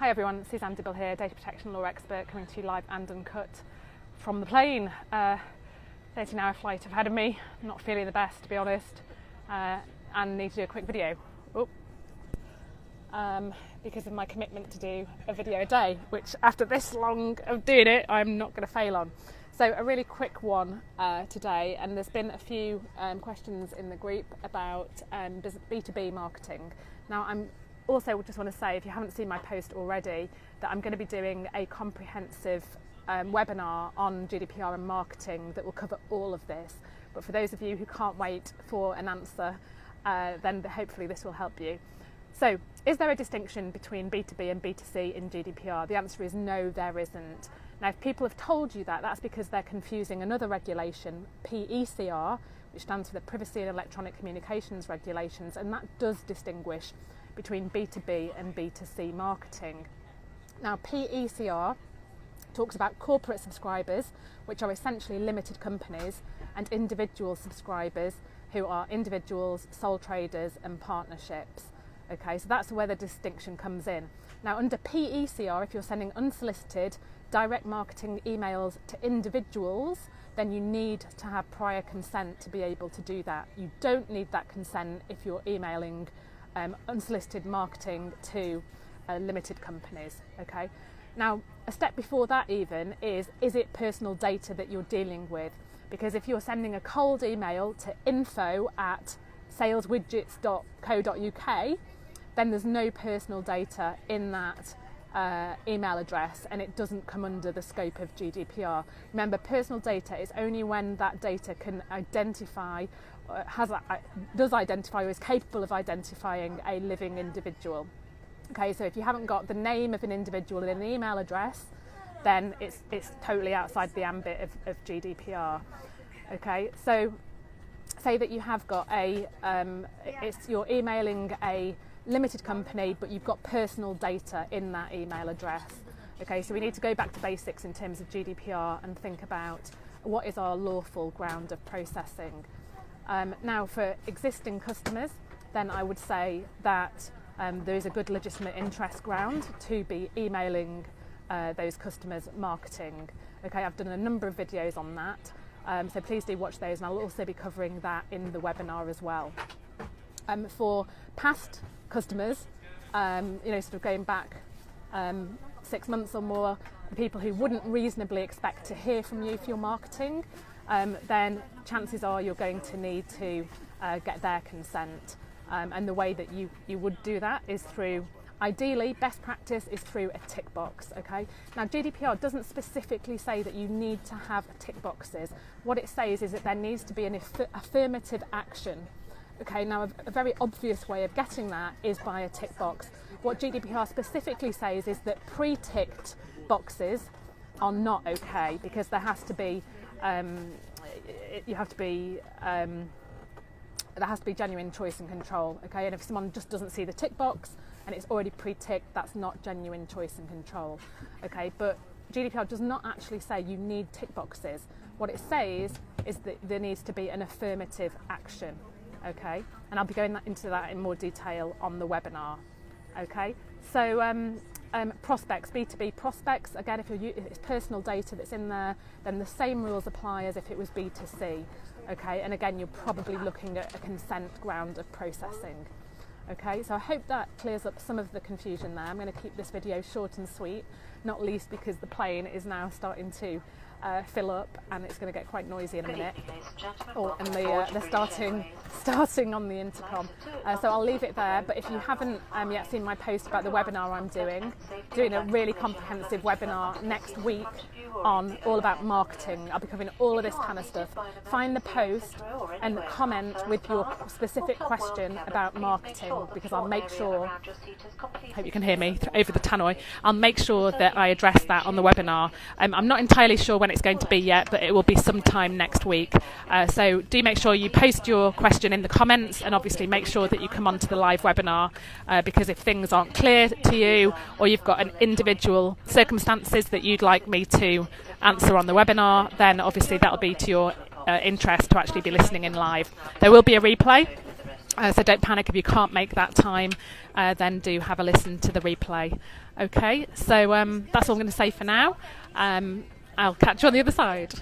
Hi everyone, Suzanne Dibble here, data protection law expert, coming to you live and uncut from the plane. 13-hour flight ahead of me, not feeling the best to be honest, and need to do a quick video. Because of my commitment to do a video a day, which after this long of doing it, I'm not going to fail on. So a really quick one today, and there's been a few questions in the group about B2B marketing. Now I'm also just want to say, if you haven't seen my post already, that I'm going to be doing a comprehensive webinar on GDPR and marketing that will cover all of this. But for those of you who can't wait for an answer, then hopefully this will help you. So, is there a distinction between B2B and B2C in GDPR? The answer is no, there isn't. Now, if people have told you that, that's because they're confusing another regulation, PECR, which stands for the Privacy and Electronic Communications Regulations, and that does distinguish between B2B and B2C marketing. Now, PECR talks about corporate subscribers, which are essentially limited companies, and individual subscribers, who are individuals, sole traders, and partnerships. Okay, so that's where the distinction comes in. Now, under PECR, if you're sending unsolicited direct marketing emails to individuals, then you need to have prior consent to be able to do that. You don't need that consent if you're emailing unsolicited marketing to limited companies. Okay. Now, a step before that even is it personal data that you're dealing with? Because if you're sending a cold email to info@saleswidgets.co.uk, then there's no personal data in that email address, and it doesn't come under the scope of GDPR. Remember, personal data is only when that data can identify, does identify or is capable of identifying a living individual. Okay, so if you haven't got the name of an individual in an email address, then it's totally outside the ambit of GDPR. Okay, so say that you have got you're emailing a limited company, but you've got personal data in that email address. Okay, so we need to go back to basics in terms of GDPR and think about what is our lawful ground of processing. Now, for existing customers, then I would say that there is a good legitimate interest ground to be emailing those customers marketing. Okay, I've done a number of videos on that, so please do watch those, and I'll also be covering that in the webinar as well. For past customers, sort of going back 6 months or more, people who wouldn't reasonably expect to hear from you for your marketing, then chances are you're going to need to get their consent. And the way that you would do that is through, ideally, best practice is through a tick box. Okay. Now, GDPR doesn't specifically say that you need to have tick boxes. What it says is that there needs to be an affirmative action. Okay, now a very obvious way of getting that is by a tick box. What GDPR specifically says is that pre-ticked boxes are not okay, because there has to be there has to be genuine choice and control. Okay, and if someone just doesn't see the tick box and it's already pre-ticked, that's not genuine choice and control. Okay, but GDPR does not actually say you need tick boxes. What it says is that there needs to be an affirmative action. Okay, and I'll be going into that in more detail on the webinar. Okay, so prospects, B2B prospects, again, if it's personal data that's in there, then the same rules apply as if it was B2C. Okay, and again, you're probably looking at a consent ground of processing. Okay, so I hope that clears up some of the confusion there. I'm going to keep this video short and sweet, not least because the plane is now starting to fill up, and it's going to get quite noisy in a minute. They're starting on the intercom. So I'll leave it there. But if you haven't yet seen my post about the webinar I'm doing a really comprehensive webinar next week on all about marketing. I'll be covering all of this kind of stuff. Find the post and comment with your specific question about marketing, because I'll make sure, hope you can hear me over the tannoy, I'll make sure that I address that on the webinar. I'm not entirely sure when it's going to be yet, but it will be sometime next week. So do make sure you post your question in the comments, and obviously make sure that you come on to the live webinar, because if things aren't clear to you, or you've got an individual circumstances that you'd like me to answer on the webinar, then obviously that'll be to your interest to actually be listening in live. There will be a replay, So don't panic if you can't make that time, then do have a listen to the replay. Okay, so that's all I'm going to say for now. I'll catch you on the other side.